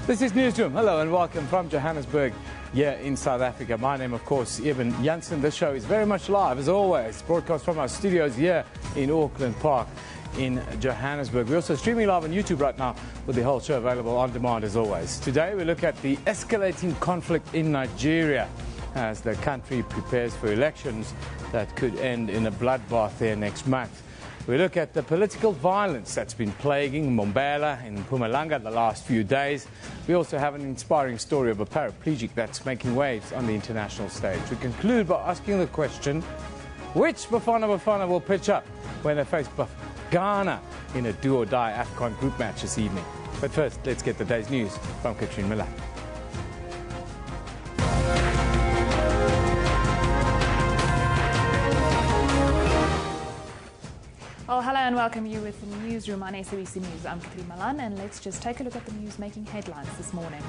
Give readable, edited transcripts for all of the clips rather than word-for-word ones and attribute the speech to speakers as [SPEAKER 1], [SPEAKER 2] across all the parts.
[SPEAKER 1] This is Newsroom. Hello and welcome from Johannesburg here in South Africa. My name, of course, Eben Jansen. This show is very much live, as always, broadcast from our studios here in Auckland Park in Johannesburg. We're also streaming live on YouTube right now with the whole show available on demand, as always. Today we look at the escalating conflict in Nigeria as the country prepares for elections that could end in a bloodbath there next month. We look at the political violence that's been plaguing Mbombela in Mpumalanga the last few days. We also have an inspiring story of a paraplegic that's making waves on the international stage. We conclude by asking the question, which Bafana will pitch up when they face Ghana in a do-or-die AFCON group match this evening? But first, let's get the day's news from Katrine Miller.
[SPEAKER 2] Well, hello and welcome you with the Newsroom on SABC News. I'm Katrine Miller, and let's just take a look at the news making headlines this morning.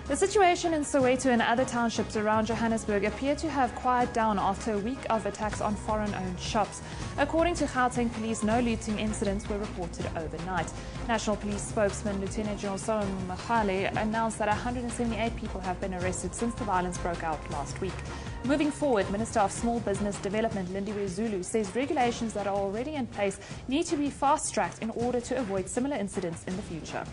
[SPEAKER 2] The situation in Soweto and other townships around Johannesburg appear to have quieted down after a week of attacks on foreign-owned shops. According to Gauteng police, no looting incidents were reported overnight. National Police spokesman Lieutenant General Solomon Machale announced that 178 people have been arrested since the violence broke out last week. Moving forward, Minister of Small Business Development Lindiwe Zulu says regulations that are already in place need to be fast-tracked in order to avoid similar incidents in the future.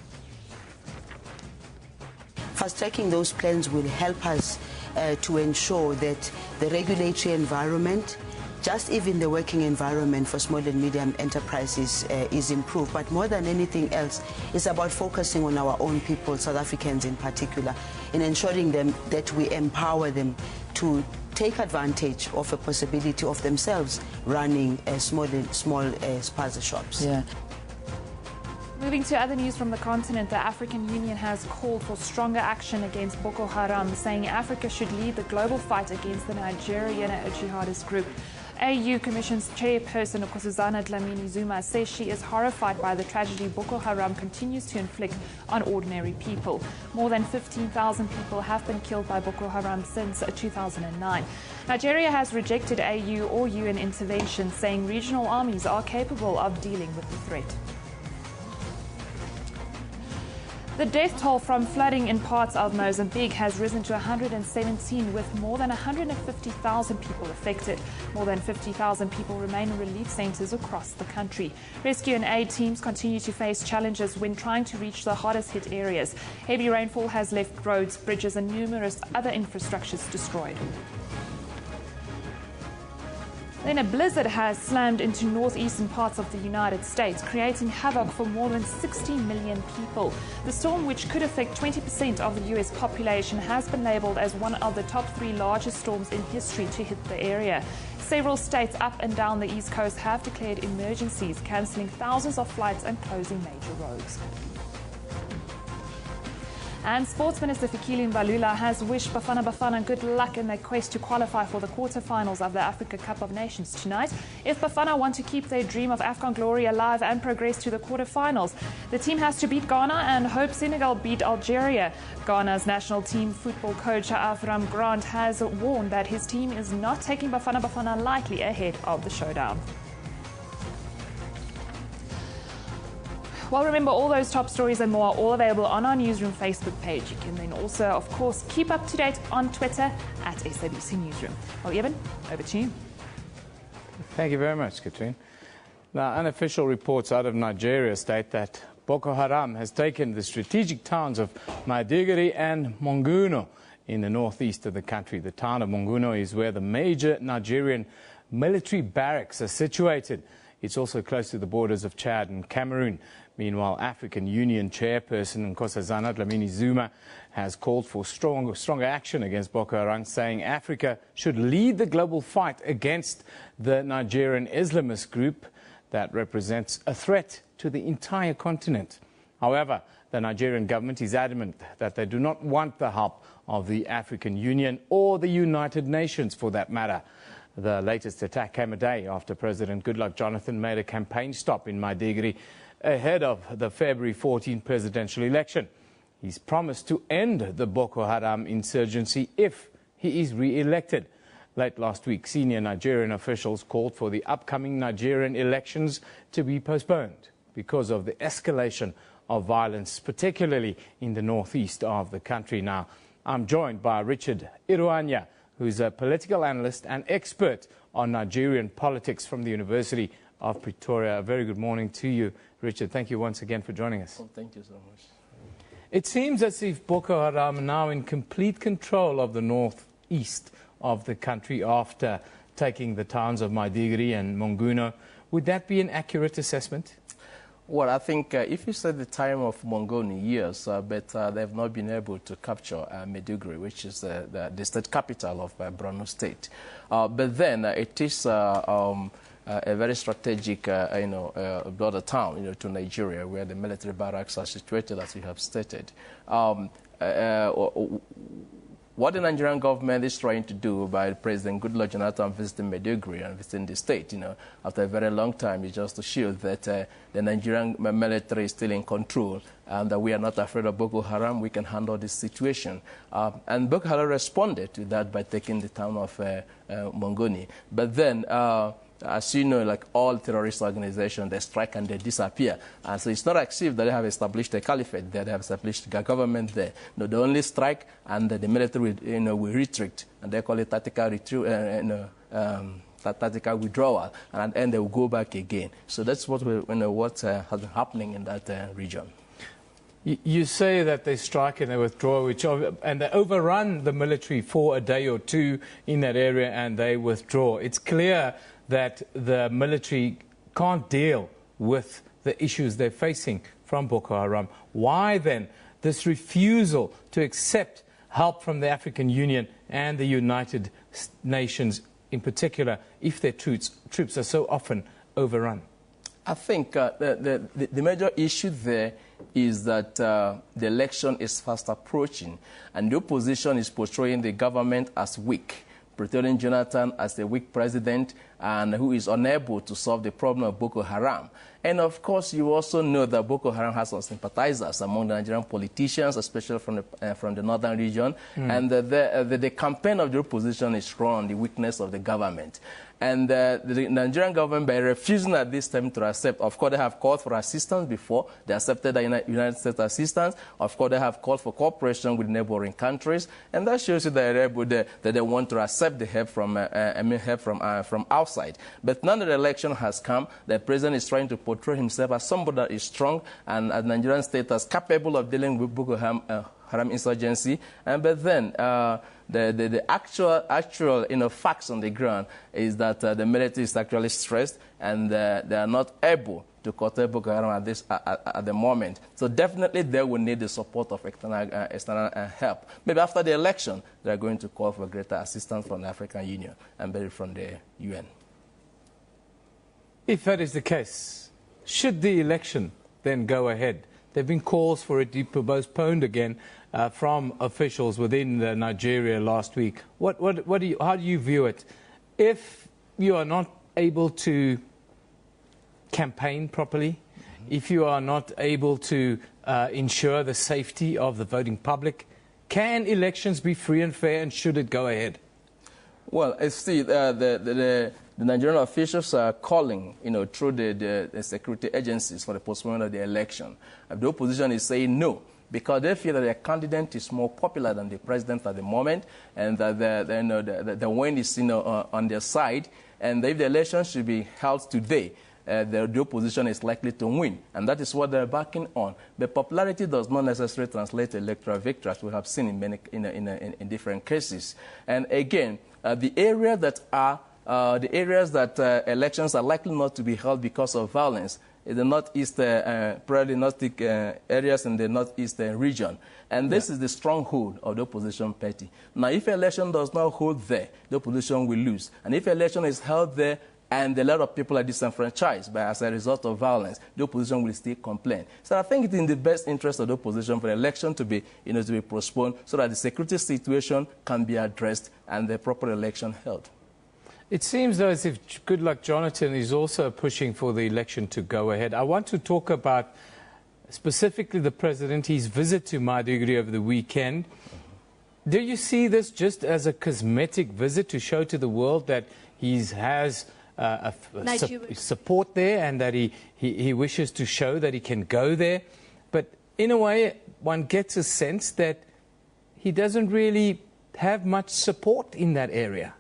[SPEAKER 3] Fast-tracking those plans will help us to ensure that the regulatory environment, just even the working environment for small and medium enterprises is improved. But more than anything else, it's about focusing on our own people, South Africans in particular, in ensuring that we empower them to take advantage of a possibility of themselves running small spaza shops.
[SPEAKER 2] Yeah. Moving to other news from the continent, the African Union has called for stronger action against Boko Haram, saying Africa should lead the global fight against the Nigerian jihadist group. AU Commission's chairperson, Nkosazana Dlamini-Zuma, says she is horrified by the tragedy Boko Haram continues to inflict on ordinary people. More than 15,000 people have been killed by Boko Haram since 2009. Nigeria has rejected AU or UN intervention, saying regional armies are capable of dealing with the threat. The death toll from flooding in parts of Mozambique has risen to 117, with more than 150,000 people affected. More than 50,000 people remain in relief centers across the country. Rescue and aid teams continue to face challenges when trying to reach the hardest hit areas. Heavy rainfall has left roads, bridges and numerous other infrastructures destroyed. Then a blizzard has slammed into northeastern parts of the United States, creating havoc for more than 60 million people. The storm, which could affect 20% of the U.S. population, has been labeled as one of the top 3 largest storms in history to hit the area. Several states up and down the East Coast have declared emergencies, cancelling thousands of flights and closing major roads. And Sports Minister Fikile Mbalula has wished Bafana good luck in their quest to qualify for the quarter-finals of the Africa Cup of Nations tonight. If Bafana want to keep their dream of AFCON glory alive and progress to the quarter-finals, the team has to beat Ghana and hope Senegal beat Algeria. Ghana's national team football coach Avram Grant has warned that his team is not taking Bafana lightly ahead of the showdown. Well, remember, all those top stories and more are all available on our Newsroom Facebook page. You can then also, of course, keep up to date on Twitter at SABC Newsroom. Well, Eben, over to you.
[SPEAKER 1] Thank you very much, Katrine. Now, unofficial reports out of Nigeria state that Boko Haram has taken the strategic towns of Maiduguri and Monguno in the northeast of the country. The town of Monguno is where the major Nigerian military barracks are situated. It's also close to the borders of Chad and Cameroon. Meanwhile, African Union chairperson Nkosazana Dlamini-Zuma has called for stronger action against Boko Haram, saying Africa should lead the global fight against the Nigerian Islamist group that represents a threat to the entire continent. However, the Nigerian government is adamant that they do not want the help of the African Union or the United Nations, for that matter. The latest attack came a day after President Goodluck Jonathan made a campaign stop in Maiduguri ahead of the February 14 presidential election. He's promised to end the Boko Haram insurgency if he is re-elected. Late last week, senior Nigerian officials called for the upcoming Nigerian elections to be postponed because of the escalation of violence, particularly in the northeast of the country. Now, I'm joined by Richard Iruanya, who's a political analyst and expert on Nigerian politics from the University of Pretoria. A very good morning to you, Richard. Thank you once again for joining us.
[SPEAKER 4] Oh, thank you so much.
[SPEAKER 1] It seems as if Boko Haram are now in complete control of the northeast of the country after taking the towns of Maiduguri and Monguno. Would that be an accurate assessment?
[SPEAKER 4] Well, I think if you say the time of Mongoni, yes, but they've not been able to capture Maiduguri, which is the state capital of Borno State. But then it is a very strategic, border town, to Nigeria, where the military barracks are situated, as you have stated. What the Nigerian government is trying to do by President Goodluck Jonathan visiting Maiduguri and visiting the state, after a very long time, is just to show that the Nigerian military is still in control and that we are not afraid of Boko Haram. We can handle this situation. And Boko Haram responded to that by taking the town of Mongoni. But then, as you know, like all terrorist organizations, they strike and they disappear. And so it's not as if that they have established a caliphate there, they have established a government there. No, they only strike and the military will retreat, and they call it tactical tactical withdrawal, and then they will go back again. So that's what has been happening in that region.
[SPEAKER 1] You say that they strike and they withdraw, and they overrun the military for a day or two in that area and they withdraw. It's clear that the military can't deal with the issues they're facing from Boko Haram. Why then this refusal to accept help from the African Union and the United Nations in particular, if their troops are so often overrun?
[SPEAKER 4] I think the major issue there is that the election is fast approaching, and the opposition is portraying the government as weak, portraying Jonathan as the weak president and who is unable to solve the problem of Boko Haram. And of course, you also know that Boko Haram has some sympathizers among the Nigerian politicians, especially from the northern region. And the campaign of the opposition is run on the weakness of the government. And the Nigerian government, by refusing at this time to accept, of course, they have called for assistance before. They accepted the United States assistance. Of course, they have called for cooperation with neighboring countries. And that shows you that they want to accept the help from outside. But now that the election has come, the president is trying to portray himself as somebody that is strong and as Nigerian state as capable of dealing with Boko Haram insurgency. But then the actual facts on the ground is that the military is actually stressed and they are not able to curtail Boko Haram at the moment. So definitely they will need the support of external help. Maybe after the election, they are going to call for greater assistance from the African Union and maybe from the UN.
[SPEAKER 1] If that is the case, should the election then go ahead? There have been calls for it to be postponed again from officials within Nigeria last week. How do you view it? If you are not able to campaign properly, if you are not able to ensure the safety of the voting public, can elections be free and fair, and should it go ahead?
[SPEAKER 4] Well, see, the Nigerian officials are calling, through the security agencies for the postponement of the election. The opposition is saying no, because they feel that their candidate is more popular than the president at the moment, and that the wind is on their side, and if the election should be held today, the opposition is likely to win, and that is what they're backing on. But popularity does not necessarily translate to electoral victory, as we have seen in many in different cases. And again, the areas that elections are likely not to be held because of violence in the northeast, pro-Gnostic areas in the northeastern region. And this is the stronghold of the opposition party. Now, if election does not hold there, the opposition will lose. And if election is held there, and a lot of people are disenfranchised as a result of violence, the opposition will still complain. So I think it's in the best interest of the opposition for the election to be postponed so that the security situation can be addressed and the proper election held.
[SPEAKER 1] It seems, though, as if Goodluck Jonathan is also pushing for the election to go ahead. I want to talk about specifically the president, his visit to Maiduguri over the weekend. Do you see this just as a cosmetic visit to show to the world that he has support there and that he wishes to show that he can go there? But in a way, one gets a sense that he doesn't really have much support in that area.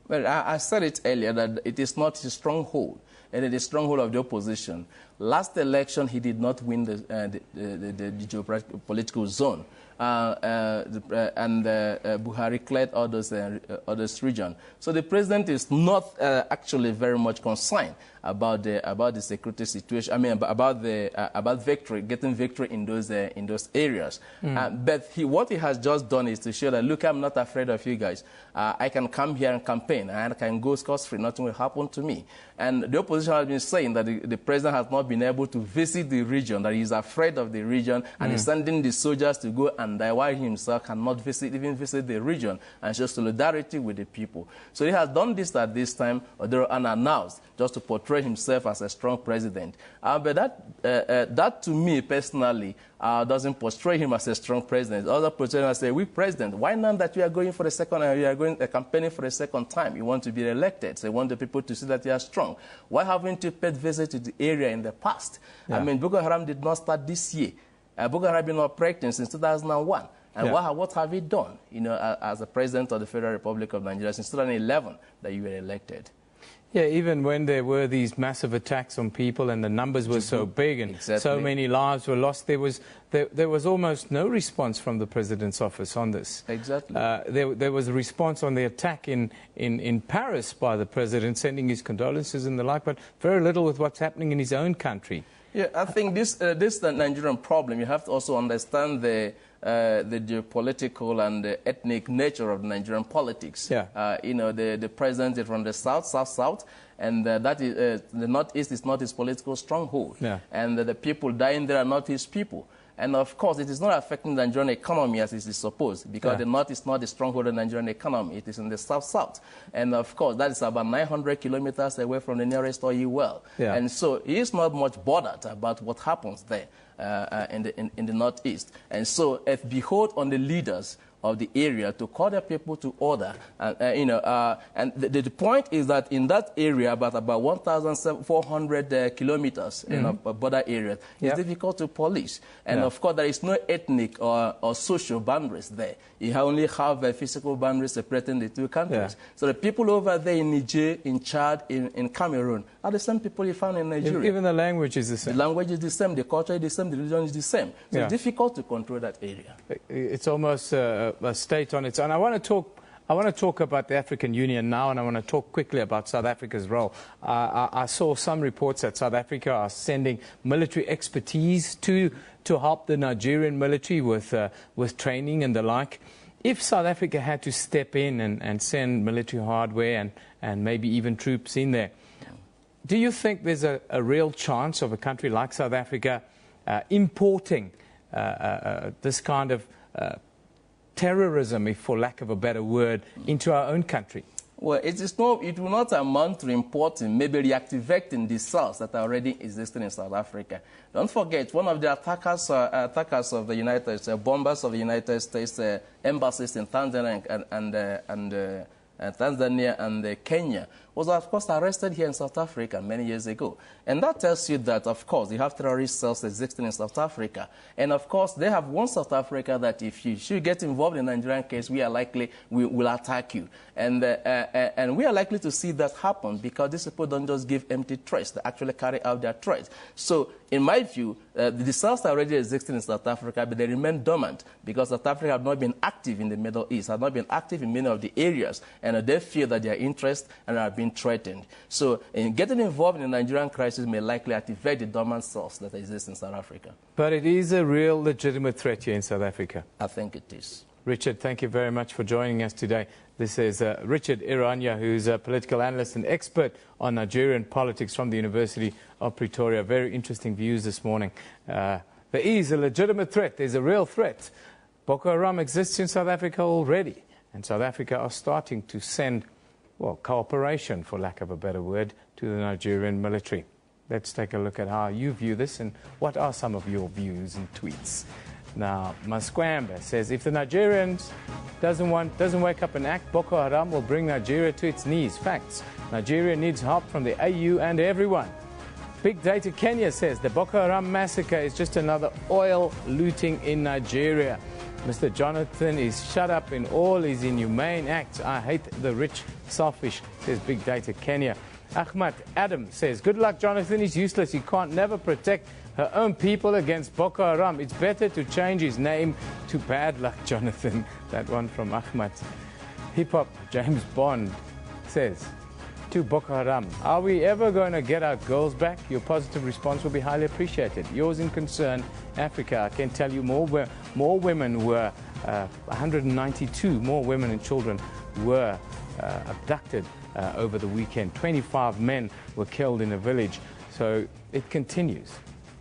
[SPEAKER 4] Well, I said it earlier that it is not his stronghold, and it is stronghold of the opposition. Last election, he did not win the geopolitical zone. Buhari cleared all those regions. So the president is not actually very much concerned about the security situation. I mean, about victory, getting victory in those areas. But what he has just done is to show that, look, I'm not afraid of you guys. I can come here and campaign, and I can go scot-free. Nothing will happen to me. And the opposition has been saying that the president has not been able to visit the region, that he's afraid of the region, and he's sending the soldiers to go and die while he himself cannot even visit the region and show solidarity with the people. So he has done this at this time, although unannounced, just to portray himself as a strong president. But that to me personally doesn't portray him as a strong president. Other portray him as a weak president. Why not that you are going for the second, you are going campaigning for the second time? You want to be elected, so you want the people to see that you are strong. Why haven't you paid visit to the area in the past? Yeah. I mean, Boko Haram did not start this year. Boko Haram has been operating since 2001. And what have you done, as the president of the Federal Republic of Nigeria since 2011 that you were elected?
[SPEAKER 1] Yeah, even when there were these massive attacks on people and the numbers were so big and so many lives were lost, there was almost no response from the president's office on this.
[SPEAKER 4] Exactly.
[SPEAKER 1] There was a response on the attack in Paris by the president, sending his condolences and the like, but very little with what's happening in his own country.
[SPEAKER 4] Yeah, I think this Nigerian problem, you have to also understand the geopolitical and the ethnic nature of Nigerian politics.
[SPEAKER 1] Yeah.
[SPEAKER 4] The president is from the south, and that is, the northeast is not his political stronghold.
[SPEAKER 1] Yeah.
[SPEAKER 4] And the people dying there are not his people. And of course, it is not affecting the Nigerian economy as it is supposed, because the north is not the stronghold of the Nigerian economy. It is in the south. And of course, that is about 900 kilometers away from the nearest oil well.
[SPEAKER 1] Yeah.
[SPEAKER 4] And so he is not much bothered about what happens there in the northeast. And so it beholds on the leaders of the area to call their people to order. And the point is that in that area, about 1,400 kilometers in a border area, it's difficult to police. And of course, there is no ethnic or social boundaries there. You only have physical boundaries separating the two countries. So the people over there in Niger, in Chad, in Cameroon are the same people you found in Nigeria.
[SPEAKER 1] Even the language is the same.
[SPEAKER 4] The language is the same, the culture is the same, the religion is the same. So it's difficult to control that area.
[SPEAKER 1] It's almost a state on its own. I want to talk about the African Union now, and I want to talk quickly about South Africa's role. I saw some reports that South Africa are sending military expertise to help the Nigerian military with training and the like. If South Africa had to step in and send military hardware and maybe even troops in there, do you think there's a real chance of a country like South Africa importing this kind of terrorism, if for lack of a better word, into our own country?
[SPEAKER 4] Well, it will not amount to importing, maybe reactivating the cells that are already existing in South Africa. Don't forget, one of the attackers of the United States, bombers of the United States embassies in Tanzania and Kenya, was of course arrested here in South Africa many years ago. And that tells you that, of course, you have terrorist cells existing in South Africa. And of course, they have warned South Africa that if you should get involved in the Nigerian case, we will attack you. And we are likely to see that happen, because these people don't just give empty threats, they actually carry out their threats. So, in my view, the cells are already existing in South Africa, but they remain dormant, because South Africa have not been active in the Middle East, have not been active in many of the areas, and they feel that their interests are being threatened. So in getting involved in the Nigerian crisis may likely activate the dormant cells that exist in South Africa.
[SPEAKER 1] But it is a real legitimate threat here in South Africa.
[SPEAKER 4] I think it is.
[SPEAKER 1] Richard, thank you very much for joining us today. This is Richard Iranya, who's a political analyst and expert on Nigerian politics from the University of Pretoria. Very interesting views this morning. There is a legitimate threat. There's a real threat. Boko Haram exists in South Africa already, and South Africa are starting to send, well, cooperation, for lack of a better word, to the Nigerian military. Let's take a look at how you view this and what are some of your views and tweets. Now, Maskwamba says, if the Nigerians doesn't wake up and act, Boko Haram will bring Nigeria to its knees. Facts. Nigeria needs help from the AU and everyone. Big Data Kenya says the Boko Haram massacre is just another oil looting in Nigeria. Mr. Jonathan is shut up in all his inhumane acts. I hate the rich, selfish, says Big Data Kenya. Ahmad Adam says, good luck, Jonathan is useless. He can't never protect her own people against Boko Haram. It's better to change his name to Bad Luck, Jonathan. That one from Ahmad. Hip-hop James Bond says, to Boko Haram, are we ever going to get our girls back? Your positive response will be highly appreciated. Yours in concern, Africa. I can tell you more women were, 192 more women and children were abducted over the weekend. 25 men were killed in a village. So it continues.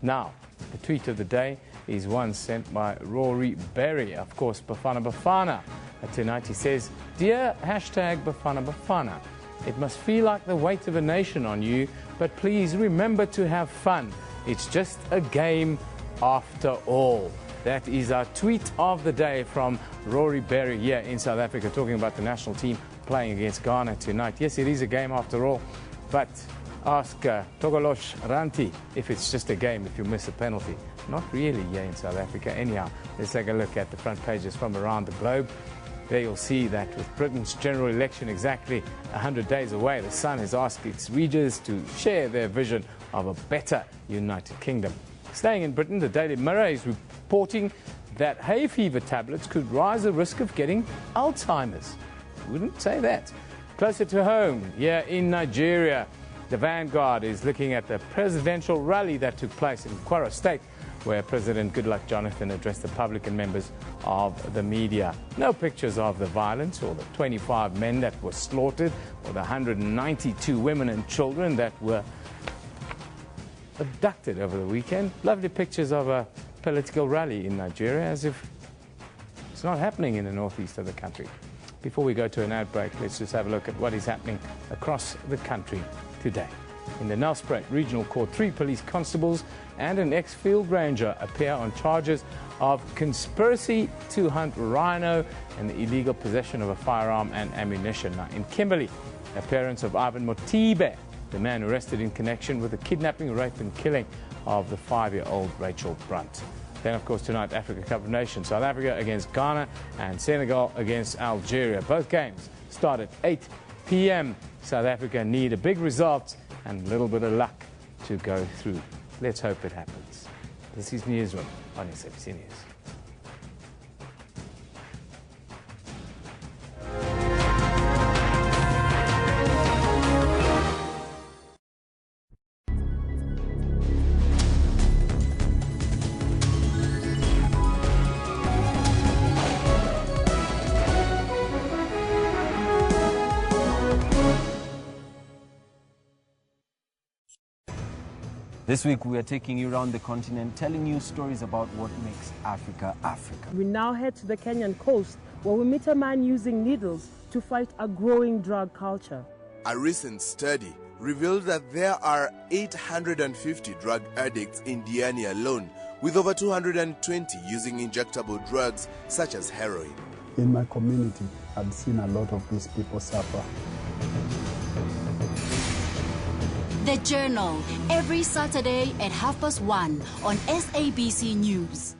[SPEAKER 1] Now, the tweet of the day is one sent by Rory Berry. Of course, Bafana Bafana. Tonight he says, dear hashtag Bafana Bafana. It must feel like the weight of a nation on you, but please remember to have fun. It's just a game after all. That is our tweet of the day from Rory Berry here in South Africa, talking about the national team playing against Ghana tonight. Yes, it is a game after all, but ask Togolosh Ranti if it's just a game if you miss a penalty. Not really here in South Africa. Anyhow, let's take a look at the front pages from around the globe. There you'll see that with Britain's general election exactly 100 days away, the Sun has asked its readers to share their vision of a better United Kingdom. Staying in Britain, the Daily Mirror is reporting that hay fever tablets could rise the risk of getting Alzheimer's. Wouldn't say that. Closer to home, here in Nigeria, the Vanguard is looking at the presidential rally that took place in Kwara State, where President Goodluck Jonathan addressed the public and members of the media. No pictures of the violence or the 25 men that were slaughtered or the 192 women and children that were abducted over the weekend. Lovely pictures of a political rally in Nigeria, as if it's not happening in the northeast of the country. Before we go to an ad break, let's just have a look at what is happening across the country today. In the Nelspruit Regional Court, 3 police constables and an ex-field ranger appear on charges of conspiracy to hunt rhino and the illegal possession of a firearm and ammunition. Now, in Kimberley, appearance of Ivan Motibe, the man arrested in connection with the kidnapping, rape and killing of the 5-year-old Rachel Brunt. Then, of course, tonight, Africa Cup of Nations. South Africa against Ghana and Senegal against Algeria. Both games start at 8 p.m. South Africa need a big result and a little bit of luck to go through. Let's hope it happens. This is Newsroom on SABC News.
[SPEAKER 5] This week we are taking you around the continent, telling you stories about what makes Africa, Africa.
[SPEAKER 6] We now head to the Kenyan coast, where we meet a man using needles to fight a growing drug culture.
[SPEAKER 7] A recent study revealed that there are 850 drug addicts in Diani alone, with over 220 using injectable drugs such as heroin.
[SPEAKER 8] In my community, I've seen a lot of these people suffer.
[SPEAKER 9] The Journal, every Saturday at 1:30 on SABC News.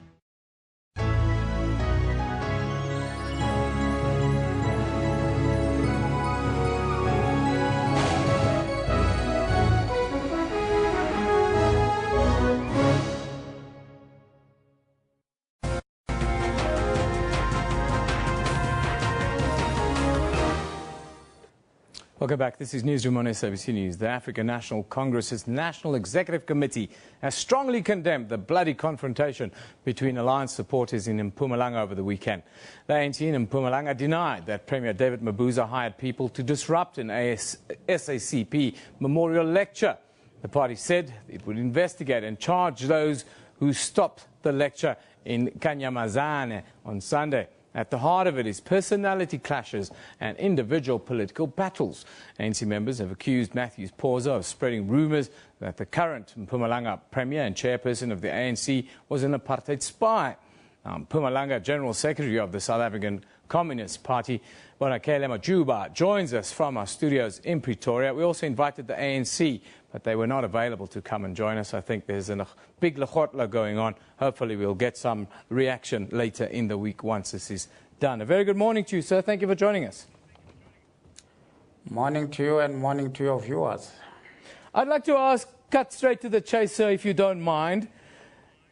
[SPEAKER 1] Welcome back. This is Newsroom on SABC News. The African National Congress's National Executive Committee has strongly condemned the bloody confrontation between alliance supporters in Mpumalanga over the weekend. The ANC in Mpumalanga denied that Premier David Mabuza hired people to disrupt an SACP memorial lecture. The party said it would investigate and charge those who stopped the lecture in Kanyamazane on Sunday. At the heart of it is personality clashes and individual political battles. ANC members have accused Matthews Pawser of spreading rumours that the current Mpumalanga Premier and chairperson of the ANC was an apartheid spy. Mpumalanga General Secretary of the South African Communist Party, Bonakele Majuba, joins us from our studios in Pretoria. We also invited the ANC, but they were not available to come and join us. I think there's a big lechotla going on. Hopefully we'll get some reaction later in the week once this is done. A very good morning to you, sir. Thank you for joining us.
[SPEAKER 10] Morning to you and morning to your viewers.
[SPEAKER 1] I'd like to ask, cut straight to the chase, sir, if you don't mind.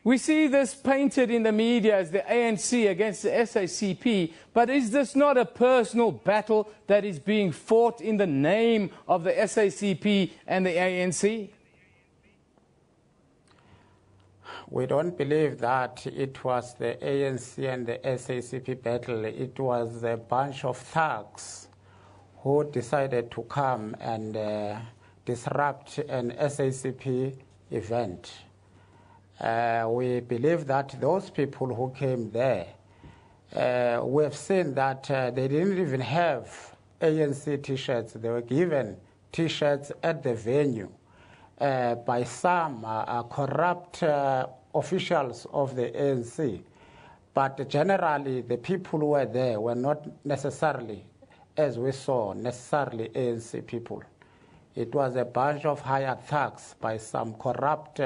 [SPEAKER 1] We see this painted in the media as the ANC against the SACP, but is this not a personal battle that is being fought in the name of the SACP and the ANC?
[SPEAKER 10] We don't believe that it was the ANC and the SACP battle. It was a bunch of thugs who decided to come and disrupt an SACP event. We believe that those people who came there, we have seen that they didn't even have ANC T-shirts. They were given T-shirts at the venue by some corrupt officials of the ANC. But generally, the people who were there were not necessarily, as we saw, necessarily ANC people. It was a bunch of hired thugs by some corrupt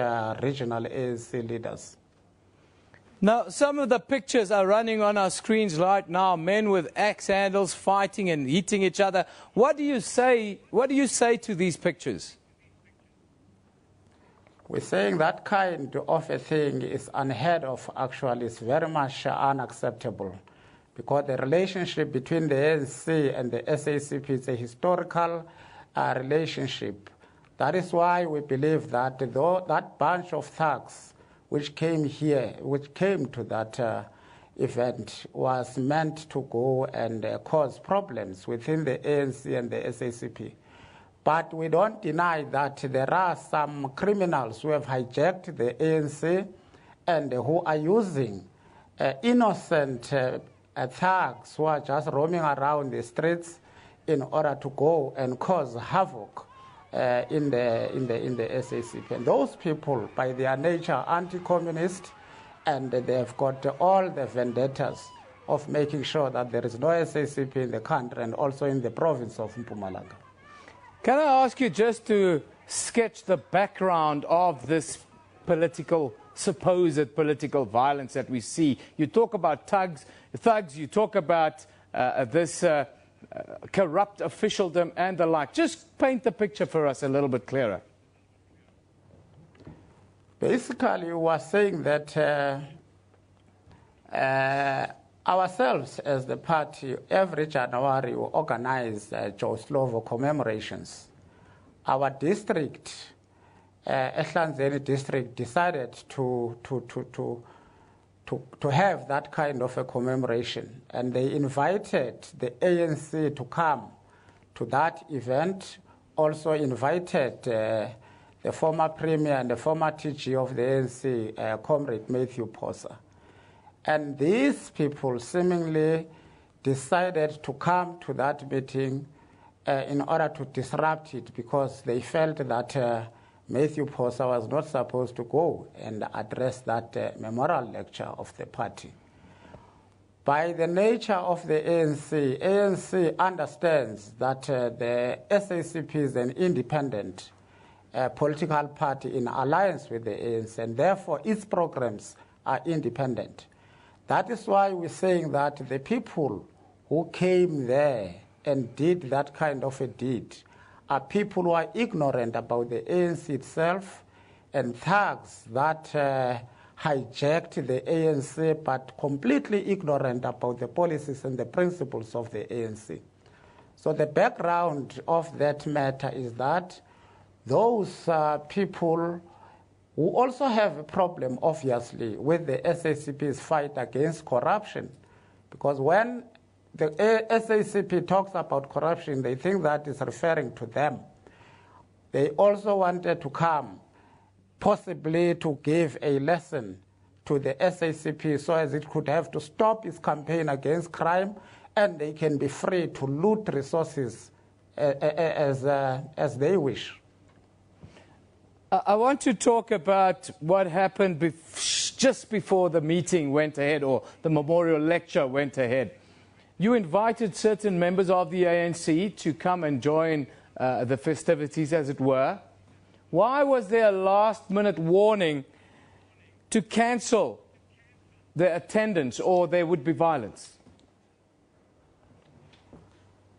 [SPEAKER 10] regional ANC leaders.
[SPEAKER 1] Now, some of the pictures are running on our screens right now, men with axe handles fighting and hitting each other. What do you say to these pictures?
[SPEAKER 10] We're saying that kind of a thing is unheard of, actually. It's very much unacceptable, because the relationship between the ANC and the SACP is a historical relationship. That is why we believe that that bunch of thugs which came to that event was meant to go and cause problems within the ANC and the SACP. But we don't deny that there are some criminals who have hijacked the ANC and who are using innocent thugs who are just roaming around the streets in order to go and cause havoc in the SACP. And those people, by their nature, are anti-communist, and they've got all the vendettas of making sure that there is no SACP in the country and also in the province of Mpumalanga.
[SPEAKER 1] Can I ask you just to sketch the background of this supposed political violence that we see? You talk about thugs, you talk about this corrupt officialdom and the like. Just paint the picture for us a little bit clearer.
[SPEAKER 10] Basically, we were saying that ourselves as the party, every January we organize Joe Slovo commemorations. Our district, Ehlanzeni district, decided to have that kind of a commemoration, and they invited the ANC to come to that event, also invited the former Premier and the former TG of the ANC, Comrade Matthew Posa. And these people seemingly decided to come to that meeting in order to disrupt it, because they felt that Matthew Posa was not supposed to go and address that memorial lecture of the party. By the nature of the ANC understands that the SACP is an independent political party in alliance with the ANC, and therefore its programs are independent. That is why we're saying that the people who came there and did that kind of a deed are people who are ignorant about the ANC itself, and thugs that hijacked the ANC, but completely ignorant about the policies and the principles of the ANC. So the background of that matter is that those people who also have a problem, obviously, with the SACP's fight against corruption, because when the SACP talks about corruption, they think that is referring to them. They also wanted to come, possibly to give a lesson to the SACP so as it could have to stop its campaign against crime, and they can be free to loot resources as they wish.
[SPEAKER 1] I want to talk about what happened just before the meeting went ahead, or the memorial lecture went ahead. You invited certain members of the ANC to come and join the festivities, as it were. Why was there a last-minute warning to cancel their attendance, or there would be violence?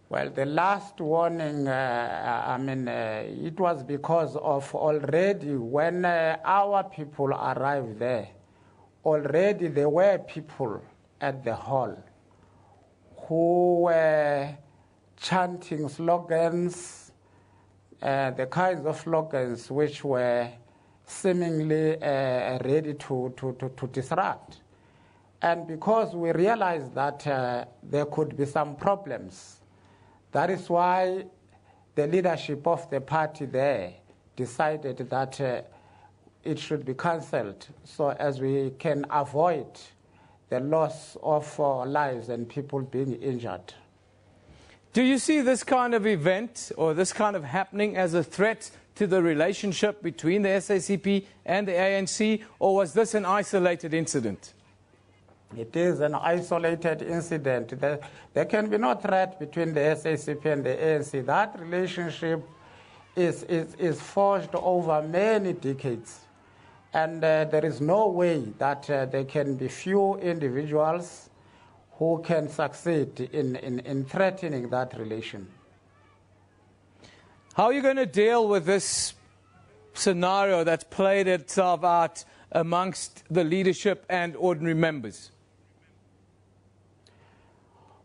[SPEAKER 10] Well, the last warning, it was because of already when our people arrived there, already there were people at the hall who were chanting slogans, the kinds of slogans which were seemingly ready to disrupt. And because we realized that there could be some problems, that is why the leadership of the party there decided that it should be cancelled, so as we can avoid the loss of lives and people being injured.
[SPEAKER 1] Do you see this kind of event or this kind of happening as a threat to the relationship between the SACP and the ANC, or was this an isolated incident?
[SPEAKER 10] It is an isolated incident. There can be no threat between the SACP and the ANC. That relationship is forged over many decades. And there is no way that there can be few individuals who can succeed in threatening that relation.
[SPEAKER 1] How are you going to deal with this scenario that's played itself out amongst the leadership and ordinary members?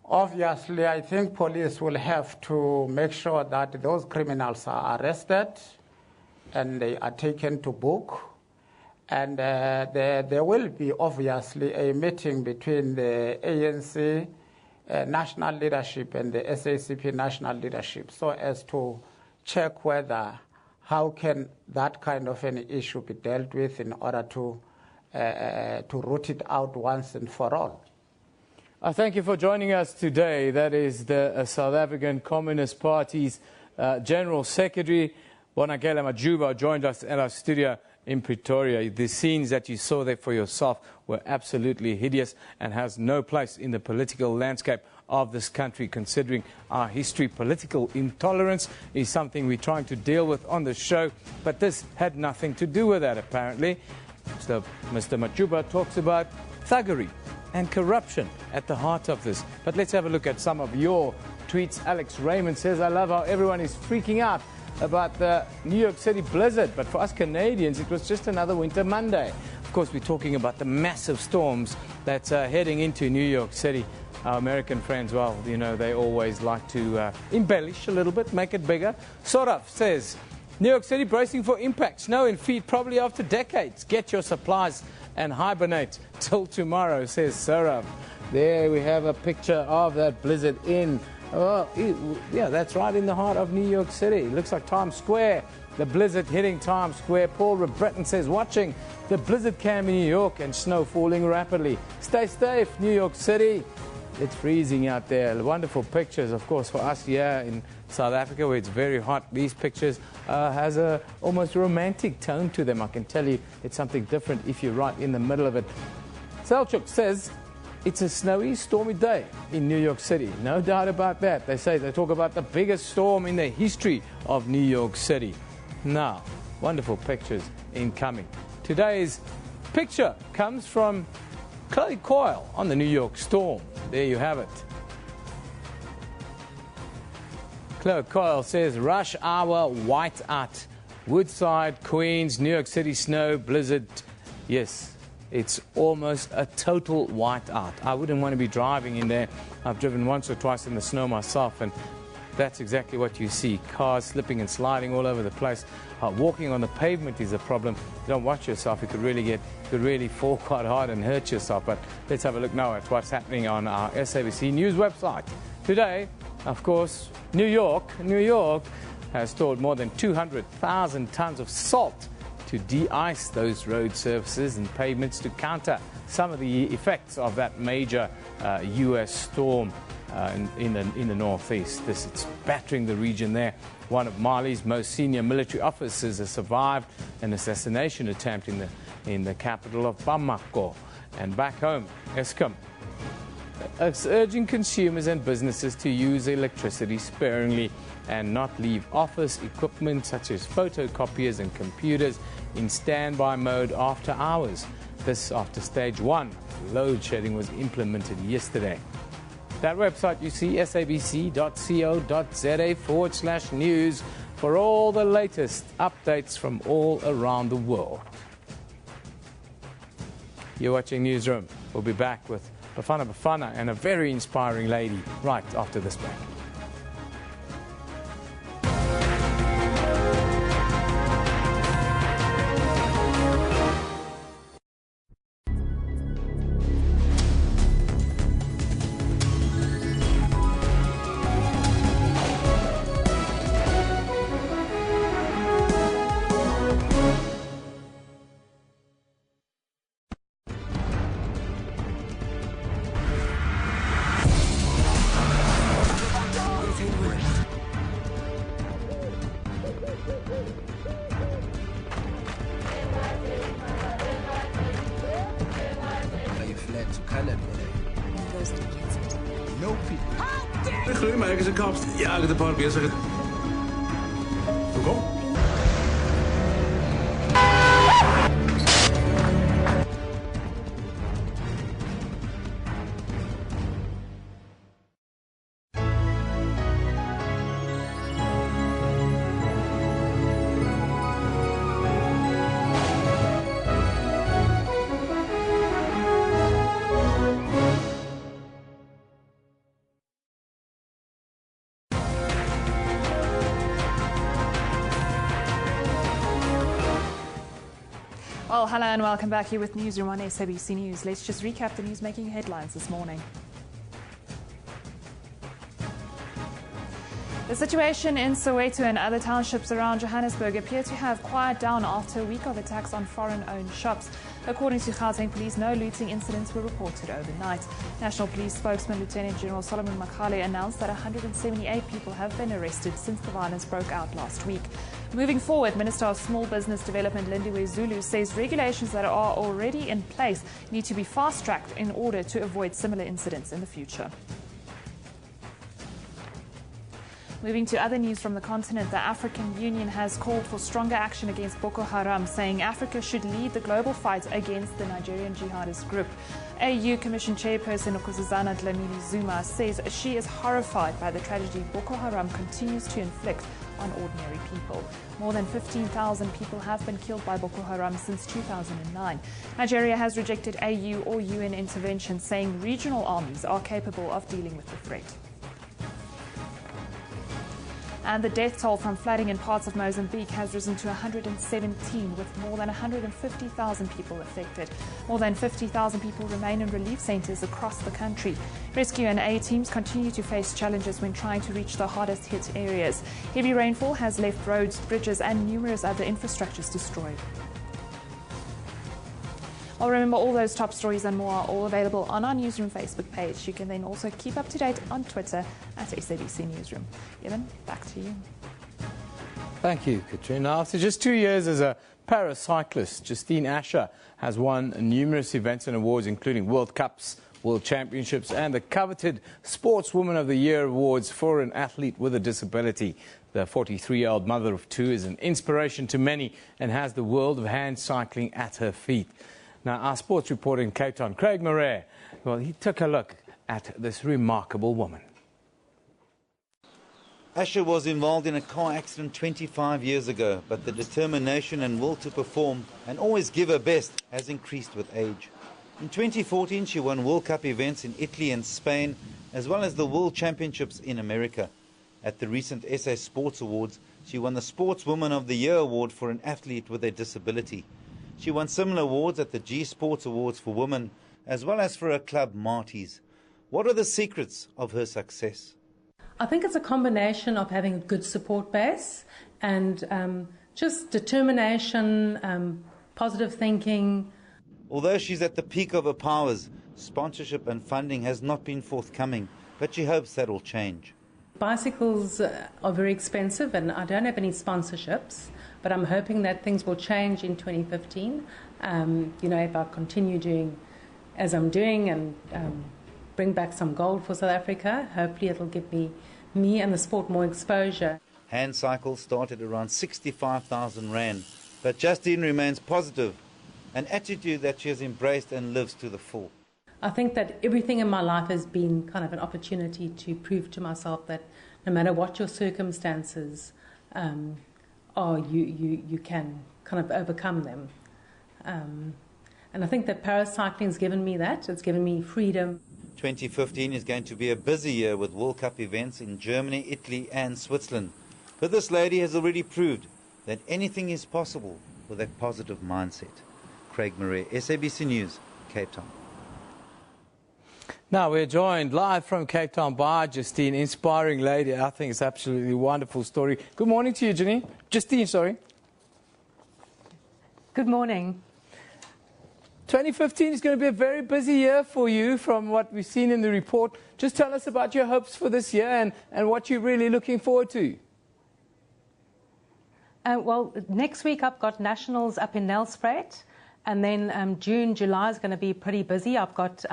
[SPEAKER 10] Obviously, I think police will have to make sure that those criminals are arrested and they are taken to book. And there will be, obviously, a meeting between the ANC national leadership and the SACP national leadership, so as to check how can that kind of an issue be dealt with in order to root it out once and for all.
[SPEAKER 1] I thank you for joining us today. That is the South African Communist Party's General Secretary, Bonakele Majuba, joined us at our studio in Pretoria. The scenes that you saw there for yourself were absolutely hideous and has no place in the political landscape of this country, considering our history. Political intolerance is something we're trying to deal with on the show, but this had nothing to do with that, apparently. So Mr. Majuba talks about thuggery and corruption at the heart of this. But let's have a look at some of your tweets. Alex Raymond says, I love how everyone is freaking out about the New York City blizzard, but for us Canadians it was just another winter Monday. Of course, we're talking about the massive storms that's heading into New York City. Our American friends, well, you know, they always like to embellish a little bit, make it bigger. Soraf says, New York City bracing for impact. Snow and feet probably after decades. Get your supplies and hibernate till tomorrow, says Soraf. There we have a picture of that blizzard in, yeah, that's right in the heart of New York City. Looks like Times Square. The blizzard hitting Times Square. Paul Rebretton says, watching the blizzard cam in New York and snow falling rapidly. Stay safe, New York City. It's freezing out there. Wonderful pictures, of course, for us here in South Africa, where it's very hot. These pictures has a almost romantic tone to them. I can tell you it's something different if you're right in the middle of it. Selchuk says it's a snowy, stormy day in New York City. No doubt about that. They talk about the biggest storm in the history of New York City. Now, wonderful pictures incoming. Today's picture comes from Chloe Coyle on the New York storm. There you have it. Chloe Coyle says, rush hour, white out. Woodside, Queens, New York City snow, blizzard. Yes, it's almost a total white out. I wouldn't want to be driving in there. I've driven once or twice in the snow myself, and that's exactly what you see. Cars slipping and sliding all over the place. Walking on the pavement is a problem. Don't watch yourself. You could really fall quite hard and hurt yourself. But let's have a look now at what's happening on our SABC News website. Today, of course, New York has stored more than 200,000 tons of salt to de-ice those road surfaces and pavements to counter some of the effects of that major U.S. storm in the northeast. It's battering the region there. One of Mali's most senior military officers has survived an assassination attempt in the in the capital of Bamako. And back home, Eskom is urging consumers and businesses to use electricity sparingly and not leave office equipment such as photocopiers and computers in standby mode after hours. This after stage 1 load shedding was implemented yesterday. That website you see, sabc.co.za/news, for all the latest updates from all around the world. You're watching Newsroom. We'll be back with Bafana and a very inspiring lady right after this break.
[SPEAKER 11] Ja, ik heb een paar keer zeggen. Kom.
[SPEAKER 2] Well, hello and welcome back here with Newsroom on SABC News. Let's just recap the news making headlines this morning. The situation in Soweto and other townships around Johannesburg appear to have quieted down after a week of attacks on foreign-owned shops. According to Gauteng Police, no looting incidents were reported overnight. National Police spokesman Lieutenant General Solomon Makhale announced that 178 people have been arrested since the violence broke out last week. Moving forward, Minister of Small Business Development Lindiwe Zulu says regulations that are already in place need to be fast-tracked in order to avoid similar incidents in the future. Moving to other news from the continent, the African Union has called for stronger action against Boko Haram, saying Africa should lead the global fight against the Nigerian jihadist group. AU Commission Chairperson Nkosazana Dlamini-Zuma says she is horrified by the tragedy Boko Haram continues to inflict on ordinary people. More than 15,000 people have been killed by Boko Haram since 2009. Nigeria has rejected AU or UN intervention, saying regional armies are capable of dealing with the threat. And the death toll from flooding in parts of Mozambique has risen to 117, with more than 150,000 people affected. More than 50,000 people remain in relief centres across the country. Rescue and aid teams continue to face challenges when trying to reach the hardest hit areas. Heavy rainfall has left roads, bridges and numerous other infrastructures destroyed. Well, remember, all those top stories and more are all available on our Newsroom Facebook page. You can then also keep up to date on Twitter at SABC Newsroom. Evan, back to you.
[SPEAKER 1] Thank you, Katrina. After just 2 years as a paracyclist, Justine Asher has won numerous events and awards, including World Cups, World Championships, and the coveted Sportswoman of the Year awards for an athlete with a disability. The 43-year-old mother of two is an inspiration to many and has the world of hand cycling at her feet. Now, our sports reporter in Cape Town, Craig Murray, well, he took a look at this remarkable woman.
[SPEAKER 12] Asher was involved in a car accident 25 years ago, but the determination and will to perform and always give her best has increased with age. In 2014, she won World Cup events in Italy and Spain, as well as the World Championships in America. At the recent SA Sports Awards, she won the Sportswoman of the Year award for an athlete with a disability. She won similar awards at the G Sports Awards for women, as well as for her club Marty's. What are the secrets of her success?
[SPEAKER 13] I think it's a combination of having a good support base and just determination, positive thinking.
[SPEAKER 12] Although she's at the peak of her powers, sponsorship and funding has not been forthcoming, but she hopes that will change.
[SPEAKER 13] Bicycles are very expensive and I don't have any sponsorships, but I'm hoping that things will change in 2015. If I continue doing as I'm doing and bring back some gold for South Africa, hopefully it'll give me and the sport more exposure.
[SPEAKER 12] Hand cycle started around 65,000 rand, but Justine remains positive, an attitude that she has embraced and lives to the full.
[SPEAKER 13] I think that everything in my life has been kind of an opportunity to prove to myself that no matter what your circumstances are, you can kind of overcome them. And I think that paracycling has given me that. It's given me freedom.
[SPEAKER 12] 2015 is going to be a busy year with World Cup events in Germany, Italy and Switzerland. But this lady has already proved that anything is possible with a positive mindset. Craig Murray, SABC News, Cape Town.
[SPEAKER 1] Now we're joined live from Cape Town by Justine, inspiring lady. I think it's absolutely wonderful story. Good morning to you, Justine, sorry.
[SPEAKER 14] Good morning.
[SPEAKER 1] 2015 is going to be a very busy year for you from what we've seen in the report. Just tell us about your hopes for this year and what you're really looking forward to.
[SPEAKER 14] Well, next week I've got nationals up in Nelspruit, and then June, July is going to be pretty busy. I've got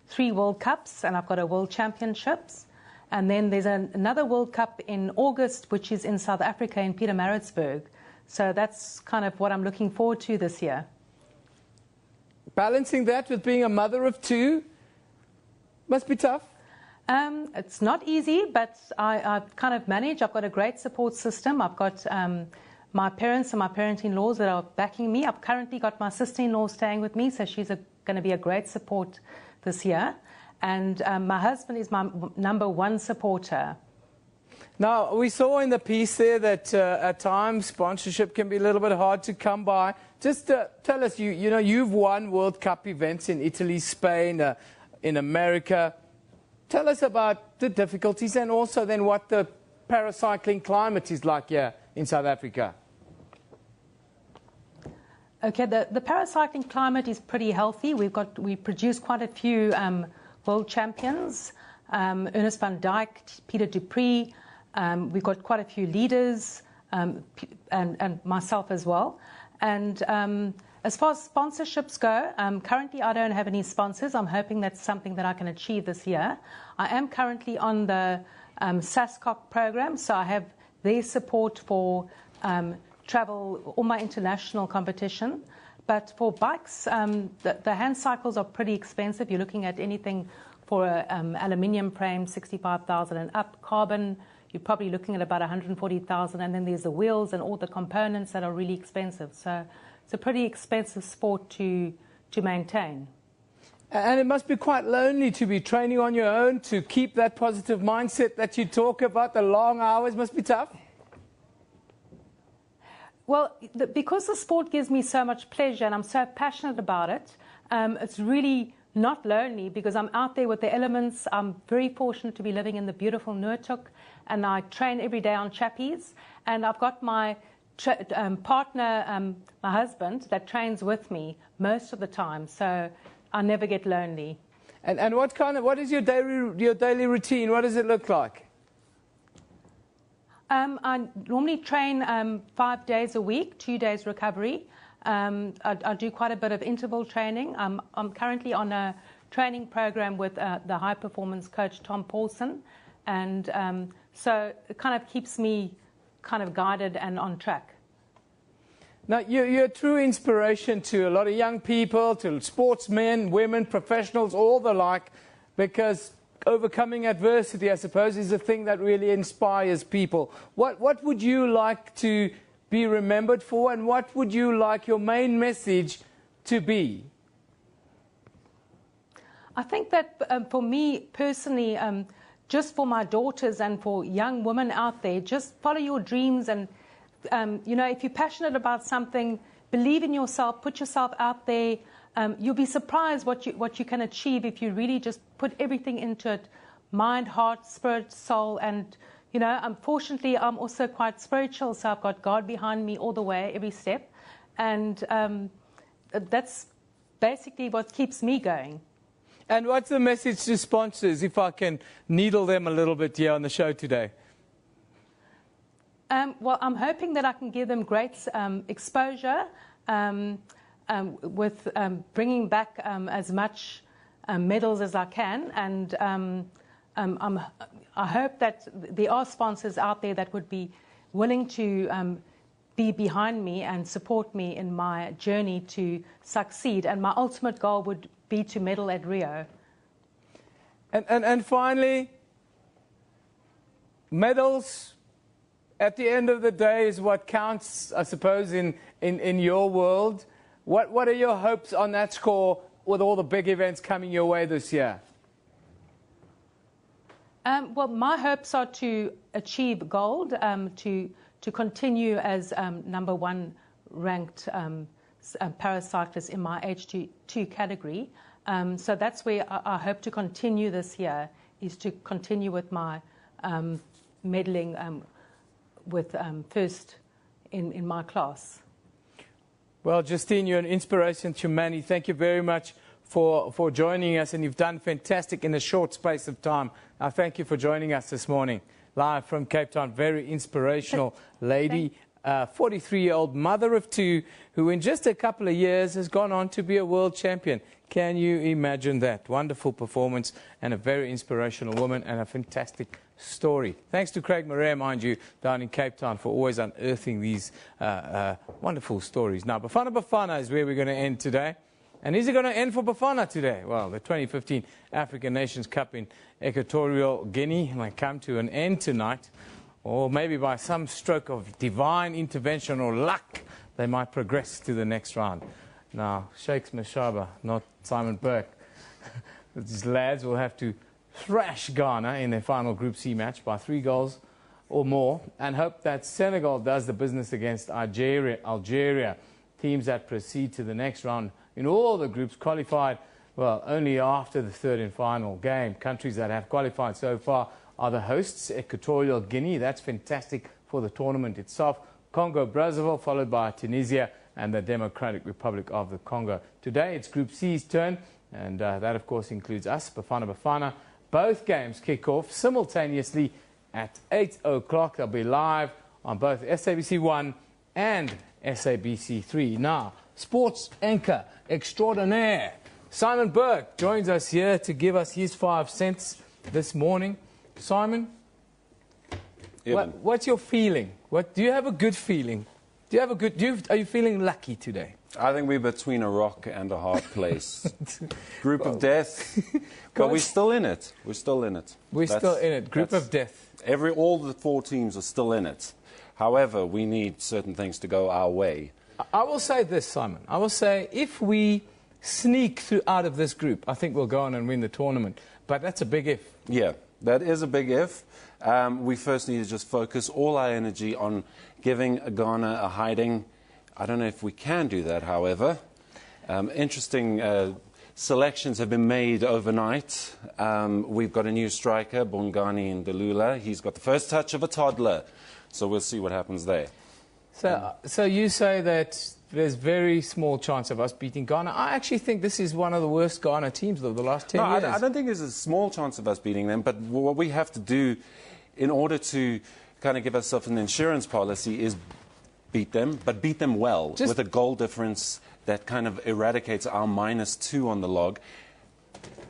[SPEAKER 14] 3 World Cups and I've got a World Championships. And then there's another World Cup in August, which is in South Africa in Pietermaritzburg. So that's kind of what I'm looking forward to this year.
[SPEAKER 1] Balancing that with being a mother of 2 must be tough.
[SPEAKER 14] It's not easy, but I kind of manage. I've got a great support system. I've got my parents and my parent-in-laws that are backing me. I've currently got my sister-in-law staying with me, so she's going to be a great support this year. And my husband is my number 1 supporter.
[SPEAKER 1] Now, we saw in the piece there that at times sponsorship can be a little bit hard to come by. Just tell us, you've won World Cup events in Italy, Spain, in America. Tell us about the difficulties and also then what the paracycling climate is like here in South Africa.
[SPEAKER 14] Okay, the paracycling climate is pretty healthy. We produce quite a few world champions, Ernest van Dijk, Peter Dupree. We've got quite a few leaders and myself as well. And as far as sponsorships go, currently I don't have any sponsors. I'm hoping that's something that I can achieve this year. I am currently on the SASCOC program, so I have their support for travel, all my international competition. But for bikes, the hand cycles are pretty expensive. You're looking at anything for an aluminium frame, 65,000 and up. Carbon, you're probably looking at about 140,000. And then there's the wheels and all the components that are really expensive. So it's a pretty expensive sport to maintain.
[SPEAKER 1] And it must be quite lonely to be training on your own, to keep that positive mindset that you talk about. The long hours must be tough.
[SPEAKER 14] Well, because the sport gives me so much pleasure and I'm so passionate about it, it's really not lonely because I'm out there with the elements. I'm very fortunate to be living in the beautiful Noordhoek, and I train every day on chappies. And I've got my partner, my husband, that trains with me most of the time, so I never get lonely.
[SPEAKER 1] And what is your daily routine? What does it look like?
[SPEAKER 14] I normally train 5 days a week, 2 days recovery. I do quite a bit of interval training. I'm currently on a training program with the high-performance coach, Tom Paulson. And so it kind of keeps me kind of guided and on track.
[SPEAKER 1] Now, you're a true inspiration to a lot of young people, to sportsmen, women, professionals, all the like, because overcoming adversity, I suppose, is a thing that really inspires people. What would you like to be remembered for, and what would you like your main message to be?
[SPEAKER 14] I think that for me personally, just for my daughters and for young women out there, just follow your dreams and, if you're passionate about something, believe in yourself, put yourself out there. You'll be surprised what you can achieve if you really just put everything into it, mind, heart, spirit, soul. And, unfortunately, I'm also quite spiritual, so I've got God behind me all the way, every step. And that's basically what keeps me going.
[SPEAKER 1] And what's the message to sponsors, if I can needle them a little bit here on the show today?
[SPEAKER 14] Well, I'm hoping that I can give them great exposure with bringing back as much medals as I can, and I hope that there are sponsors out there that would be willing to be behind me and support me in my journey to succeed. And my ultimate goal would be to medal at Rio.
[SPEAKER 1] And finally, medals at the end of the day is what counts, I suppose, in your world. What are your hopes on that score with all the big events coming your way this year?
[SPEAKER 14] Well, my hopes are to achieve gold, to continue as #1 ranked paracyclist in my H2 category. So that's where I hope to continue this year, is to continue with my medaling with first in my class.
[SPEAKER 1] Well, Justine, you're an inspiration to many. Thank you very much for joining us, and you've done fantastic in a short space of time. I thank you for joining us this morning, live from Cape Town. Very inspirational lady, 43-year-old mother of 2, who in just a couple of years has gone on to be a world champion. Can you imagine that? Wonderful performance, and a very inspirational woman, and a fantastic story. Thanks to Craig Marais, mind you, down in Cape Town, for always unearthing these wonderful stories. Now, Bafana is where we're going to end today. And is it going to end for Bafana today? Well, the 2015 African Nations Cup in Equatorial Guinea might come to an end tonight, or maybe by some stroke of divine intervention or luck, they might progress to the next round. Now, Shakes Mashaba, not Simon Burke, these lads will have to thrash Ghana in their final Group C match by 3 goals or more, and hope that Senegal does the business against Algeria, teams that proceed to the next round in all the groups qualified, well, only after the 3rd and final game. Countries that have qualified so far are the hosts, Equatorial Guinea. That's fantastic for the tournament itself. Congo, Brazzaville, followed by Tunisia and the Democratic Republic of the Congo. Today, it's Group C's turn, and that, of course, includes us, Bafana. Both games kick off simultaneously at 8 o'clock. They'll be live on both SABC 1 and SABC 3. Now, sports anchor extraordinaire Simon Burke joins us here to give us his 5 cents this morning. Simon, what's your feeling? Do you have a good feeling? Are you feeling lucky today?
[SPEAKER 15] I think we're between a rock and a hard place. Group of death, but we're still in it. We're still in it. Group of death. All the 4 teams are still in it. However, we need certain things to go our way.
[SPEAKER 1] I will say this, Simon. I will say if we sneak through out of this group, I think we'll go on and win the tournament. But that's a big if.
[SPEAKER 15] Yeah, that is a big if. We first need to just focus all our energy on giving Ghana a hiding. I don't know if we can do that, however. Interesting selections have been made overnight. We've got a new striker, Bongani Ndalula. He's got the first touch of a toddler. So we'll see what happens there.
[SPEAKER 1] So you say that there's very small chance of us beating Ghana. I actually think this is one of the worst Ghana teams of the last 10 years.
[SPEAKER 15] I don't think there's a small chance of us beating them, but what we have to do in order to kind of give ourselves an insurance policy is beat them, but beat them well, with a goal difference that kind of eradicates our -2 on the log.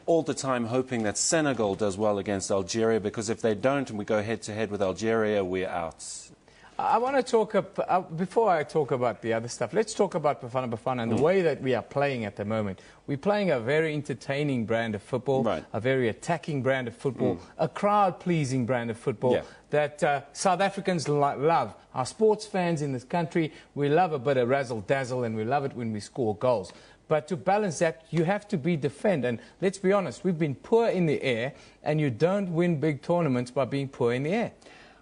[SPEAKER 15] All the time hoping that Senegal does well against Algeria, because if they don't and we go head-to-head with Algeria, we're out.
[SPEAKER 1] I want to talk, before I talk about the other stuff, let's talk about Bafana and the way that we are playing at the moment. We're playing a very entertaining brand of football, a very attacking brand of football, a crowd-pleasing brand of football that South Africans love. Our sports fans in this country, we love a bit of razzle-dazzle, and we love it when we score goals. But to balance that, you have to be defend. And let's be honest, we've been poor in the air, and you don't win big tournaments by being poor in the air.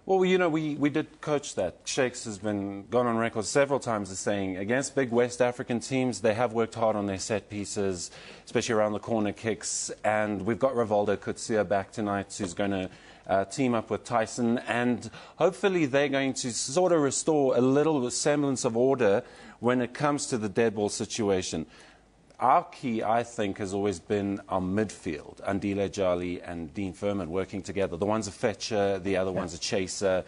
[SPEAKER 15] Well, you know, we did coach that. Shakes has gone on record several times as saying against big West African teams, they have worked hard on their set pieces, especially around the corner kicks. And we've got Rivaldo Kutsia back tonight, who's going to team up with Tyson. And hopefully they're going to sort of restore a little semblance of order when it comes to the dead ball situation. Our key, I think, has always been our midfield. Andile Jali and Dean Furman working together. The one's a fetcher, the other one's a chaser.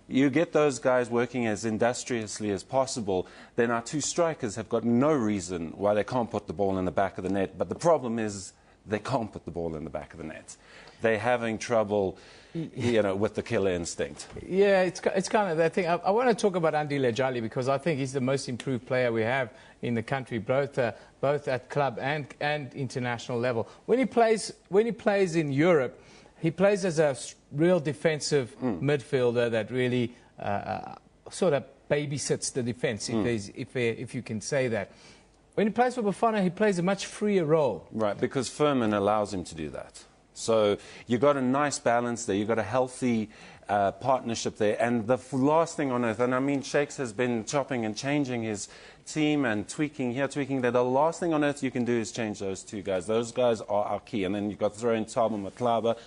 [SPEAKER 15] you get those guys working as industriously as possible, then our two strikers have got no reason why they can't put the ball in the back of the net. But the problem is they can't put the ball in the back of the net. They're having trouble, you know, with the killer instinct.
[SPEAKER 1] Yeah, it's kind of that thing. I want to talk about Andile Jali because I think he's the most improved player we have in the country, both at club and international level. When he plays in Europe, he plays as a real defensive midfielder that really sort of babysits the defence, if you can say that. When he plays for Bafana, he plays a much freer role.
[SPEAKER 15] Right, because Furman allows him to do that. So you've got a nice balance there. You've got a healthy partnership there. And the last thing on earth, and I mean, Shakes has been chopping and changing his team and tweaking here, tweaking there. The last thing on earth you can do is change those two guys. Those guys are our key. And then you've got to throw in Thabo Matlaba.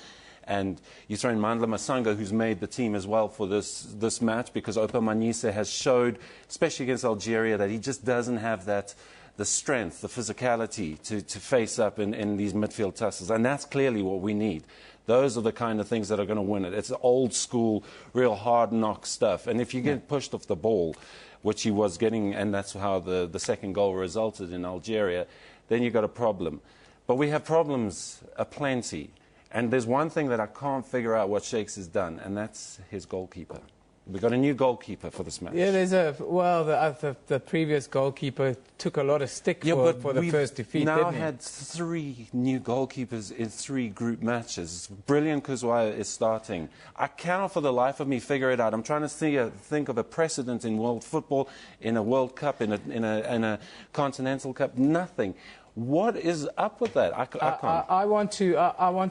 [SPEAKER 15] And you throw in Mandla Masanga, who's made the team as well for this match, because Opa Manyise has showed, especially against Algeria, that he just doesn't have the strength, the physicality to face up in these midfield tussles. And that's clearly what we need. Those are the kind of things that are going to win it. It's old school, real hard knock stuff. And if you get pushed off the ball, which he was getting, and that's how the second goal resulted in Algeria, then you've got a problem. But we have problems aplenty. And there's one thing that I can't figure out what Shakes has done, and that's his goalkeeper. We've got a new goalkeeper for this match.
[SPEAKER 1] Yeah, the previous goalkeeper took a lot of stick for the first defeat,
[SPEAKER 15] now
[SPEAKER 1] didn't he?
[SPEAKER 15] had 3 new goalkeepers in 3 group matches. Brilliant Kuzwaya is starting. I cannot for the life of me figure it out. I'm trying to think of a precedent in world football, in a World Cup, in a Continental Cup. Nothing. What is up with that? I can't.
[SPEAKER 1] I want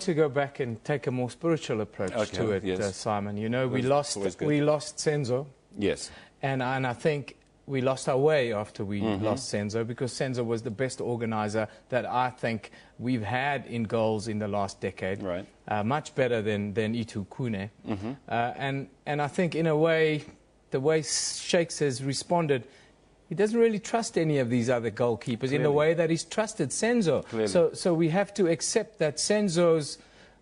[SPEAKER 1] to go back and take a more spiritual approach to it,
[SPEAKER 15] yes.
[SPEAKER 1] Simon. You know, we lost Senzo.
[SPEAKER 15] Yes.
[SPEAKER 1] And I think we lost our way after we lost Senzo, because Senzo was the best organizer that I think we've had in goals in the last decade.
[SPEAKER 15] Right.
[SPEAKER 1] Much better than Itu Kune. And I think in a way, the way Shakes has responded, he doesn't really trust any of these other goalkeepers in the way that he's trusted Senzo. So we have to accept that Senzo's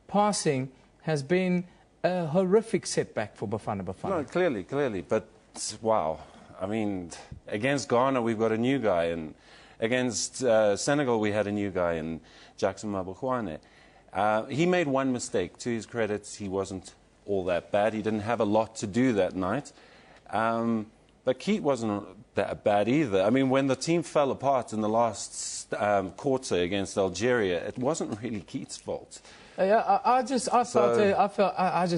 [SPEAKER 1] passing has been a horrific setback for Bafana Bafana.
[SPEAKER 15] No, clearly. But, wow. I mean, against Ghana, we've got a new guy. And against Senegal, we had a new guy in Jackson Mabukwane. He made one mistake. To his credit, he wasn't all that bad. He didn't have a lot to do that night. But Keat wasn't that bad either. I mean, when the team fell apart in the last quarter against Algeria, it wasn't really Keat's fault.
[SPEAKER 1] Yeah, I just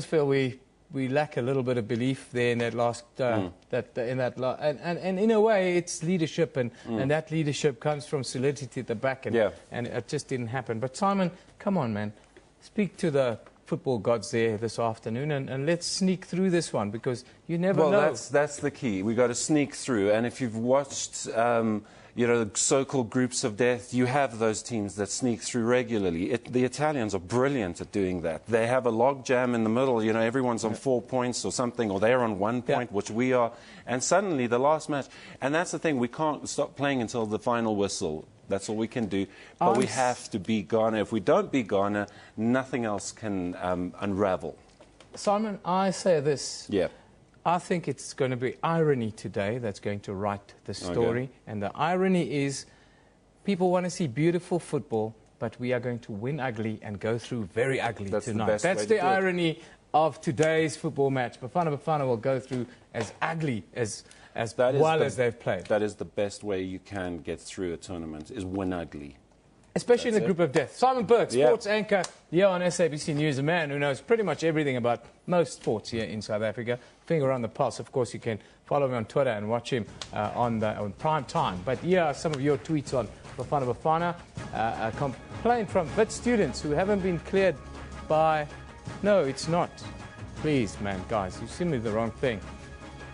[SPEAKER 1] feel we lack a little bit of belief there in that last and in a way it's leadership, and that leadership comes from solidity at the back, and it just didn't happen. But Simon, come on, man, speak to the football gods there this afternoon, and let's sneak through this one, because you never know.
[SPEAKER 15] Well, that's the key. We've got to sneak through. And if you've watched, you know, so-called groups of death, you have those teams that sneak through regularly. The Italians are brilliant at doing that. They have a log jam in the middle. You know, everyone's on 4 points or something, or they're on 1 point, which we are. And suddenly, the last match, and that's the thing, we can't stop playing until the final whistle. That's all we can do. But we have to beat Ghana. If we don't beat Ghana, nothing else can unravel.
[SPEAKER 1] Simon, I say this.
[SPEAKER 15] Yeah.
[SPEAKER 1] I think it's going to be irony today that's going to write the story.
[SPEAKER 15] Okay.
[SPEAKER 1] And the irony is people want to see beautiful football, but we are going to win ugly and go through very ugly tonight. That's the irony of today's football match. Bafana Bafana will go through as ugly as well as they've played.
[SPEAKER 15] That is the best way you can get through a tournament, is win ugly.
[SPEAKER 1] Especially in the group of death. Simon Burke, sports anchor here on SABC News, a man who knows pretty much everything about most sports here in South Africa. Finger on the pulse. Of course, you can follow him on Twitter and watch him on prime time. But here are some of your tweets on Bafana Bafana. A complaint from VIT students who haven't been cleared by... No, it's not. Please, man, guys, you sent me the wrong thing.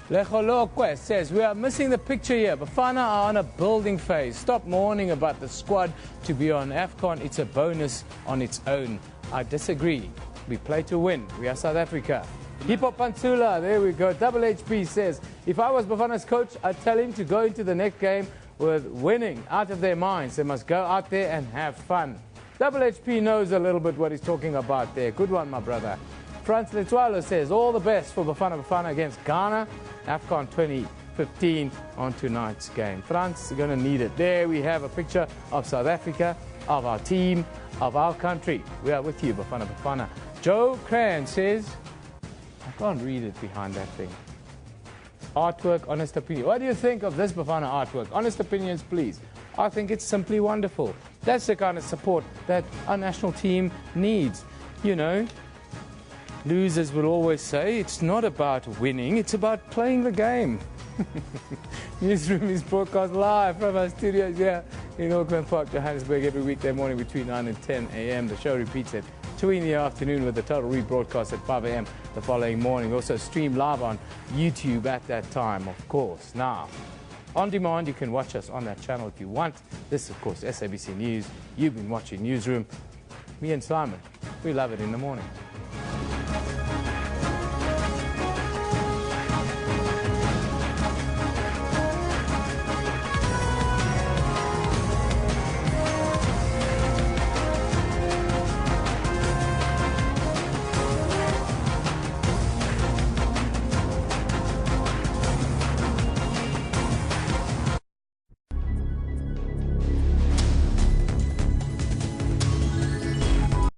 [SPEAKER 1] Lecholokwe says, we are missing the picture here. Bafana are on a building phase. Stop mourning about the squad to be on AFCON. It's a bonus on its own. I disagree. We play to win. We are South Africa. Hippo Pantula, there we go. Double HB says, if I was Bafana's coach, I'd tell him to go into the next game with winning out of their minds. They must go out there and have fun. Double HP knows a little bit what he's talking about there. Good one, my brother. Franz Letualo says, all the best for Bafana against Ghana. AFCON 2015 on tonight's game. France is going to need it. There we have a picture of South Africa, of our team, of our country. We are with you, Bafana. Joe Cran says, I can't read it behind that thing. Artwork, honest opinion. What do you think of this Bafana artwork? Honest opinions, please. I think it's simply wonderful. That's the kind of support that our national team needs. You know, losers will always say it's not about winning, it's about playing the game. Newsroom is broadcast live from our studios here in Auckland Park, Johannesburg, every weekday morning between 9 and 10 a.m. The show repeats at 2 in the afternoon with the total rebroadcast at 5 a.m. the following morning. Also stream live on YouTube at that time, of course. Now, on demand, you can watch us on that channel if you want. This, of course, SABC News. You've been watching Newsroom. Me and Simon, we love it in the morning.